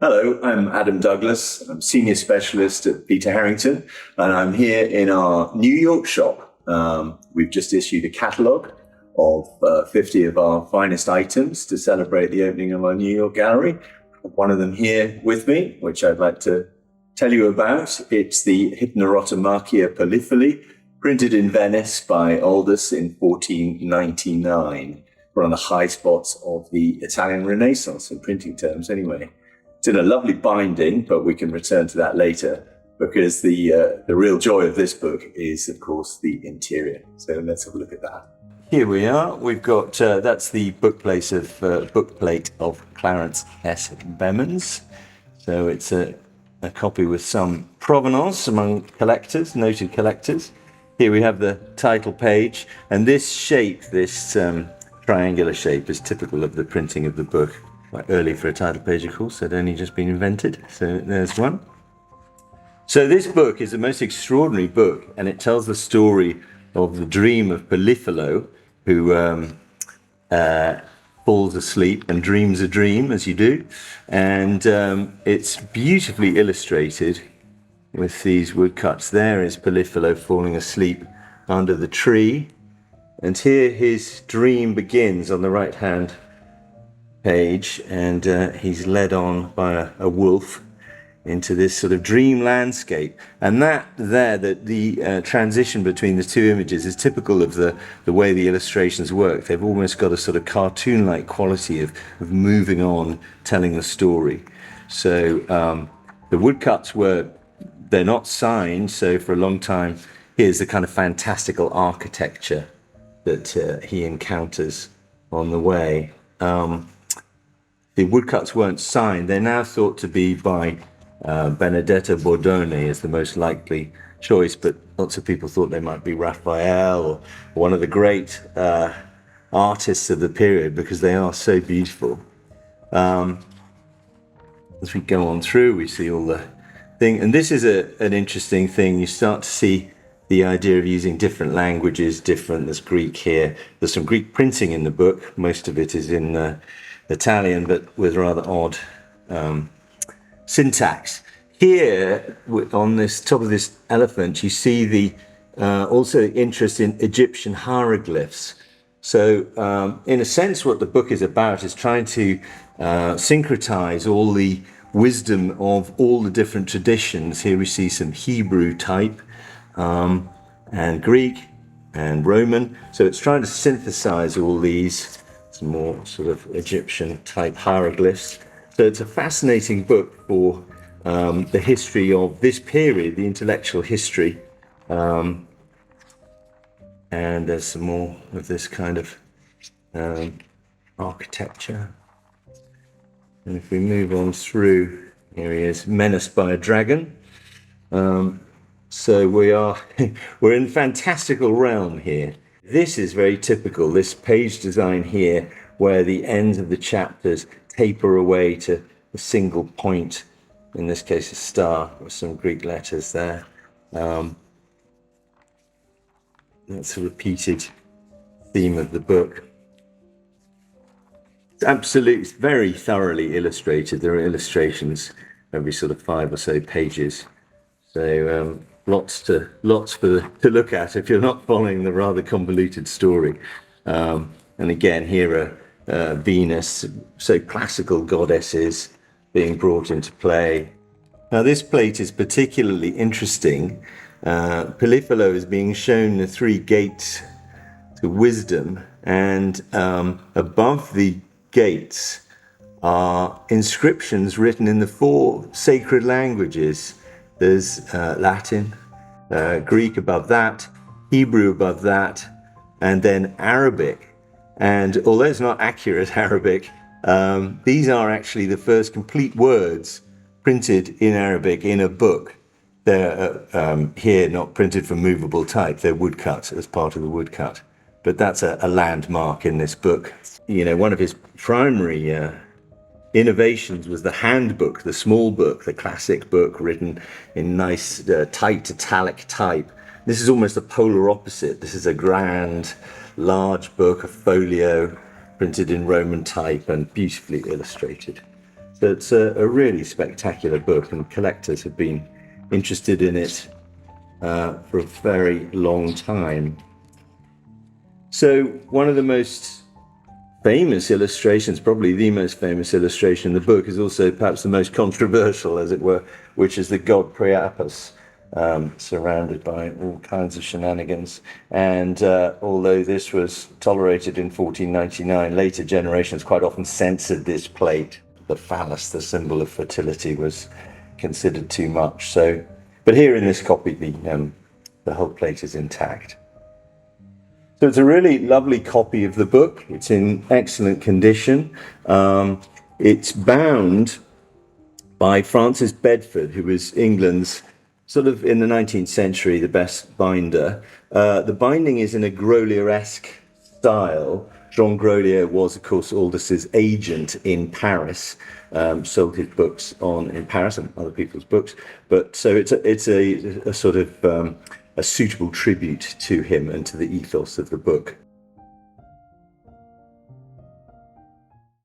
Hello, I'm Adam Douglas. I'm Senior Specialist at Peter Harrington, and I'm here in our New York shop. We've just issued a catalogue of 50 of our finest items to celebrate the opening of our New York gallery. One of them here with me, which I'd like to tell you about. It's the Hypernerotomachia Poliphili, printed in Venice by Aldus in 1499. One of the high spots of the Italian Renaissance in printing terms anyway. It's in a lovely binding, but we can return to that later because the real joy of this book is, of course, the interior. So let's have a look at that. Here we are. We've got, that's the bookplate of Clarence S. Bemans. So it's a copy with some provenance among collectors, noted collectors. Here we have the title page, and this shape, this triangular shape, is typical of the printing of the book. Quite early for a title page, of course, had only just been invented. So there's one. So this book is the most extraordinary book, and it tells the story of the dream of Poliphili, who falls asleep and dreams a dream, as you do. And it's beautifully illustrated with these woodcuts. There is Poliphili falling asleep under the tree. And here his dream begins on the right-hand page, and he's led on by a wolf into this sort of dream landscape. And the transition between the two images is typical of the way the illustrations work. They've almost got a sort of cartoon-like quality of moving on, telling the story. So the woodcuts they're not signed, so for a long time, here's the kind of fantastical architecture that he encounters on the way. The woodcuts weren't signed. They're now thought to be by Benedetto Bordone as the most likely choice, but lots of people thought they might be Raphael or one of the great artists of the period because they are so beautiful. As we go on through, we see all the thing, and this is an interesting thing. You start to see the idea of using different languages, there's Greek here. There's some Greek printing in the book. Most of it is in Italian, but with rather odd syntax. Here, on this top of this elephant, you see the also interest in Egyptian hieroglyphs. So, in a sense, what the book is about is trying to syncretize all the wisdom of all the different traditions. Here we see some Hebrew type, and Greek and Roman. So it's trying to synthesize all these, some more sort of Egyptian type hieroglyphs. So it's a fascinating book for the history of this period, the intellectual history. And there's some more of this kind of architecture. And if we move on through, here he is, menaced by a dragon. So we're in fantastical realm here. This is very typical, this page design here, where the ends of the chapters taper away to a single point, in this case a star with some Greek letters there. That's a repeated theme of the book. It's absolutely, very thoroughly illustrated. There are illustrations every sort of 5 or so pages. So lots to look at if you're not following the rather convoluted story. And again, here are Venus, so classical goddesses being brought into play. Now this plate is particularly interesting. Poliphili is being shown the 3 gates to wisdom, and above the gates are inscriptions written in the 4 sacred languages. There's Latin, Greek above that, Hebrew above that, and then Arabic. And although it's not accurate Arabic, these are actually the first complete words printed in Arabic in a book. They're here not printed from movable type, they're woodcuts as part of the woodcut. But that's a landmark in this book. You know, one of his primary innovations was the handbook, the small book, the classic book written in nice tight italic type. This is almost the polar opposite. This is a grand, large book, a folio, printed in Roman type and beautifully illustrated. So it's a really spectacular book, and collectors have been interested in it for a very long time. So one of the most famous illustrations, probably the most famous illustration in the book, is also perhaps the most controversial, as it were, which is the god Priapus, surrounded by all kinds of shenanigans. And although this was tolerated in 1499, later generations quite often censored this plate. The phallus, the symbol of fertility, was considered too much. So, but here in this copy, the whole plate is intact. So it's a really lovely copy of the book. It's in excellent condition. It's bound by Francis Bedford, who was England's, sort of in the 19th century, the best binder. The binding is in a Grolier-esque style. Jean Grolier was, of course, Aldis's agent in Paris, sold his books in Paris and other people's books. But so it's a sort of a suitable tribute to him and to the ethos of the book.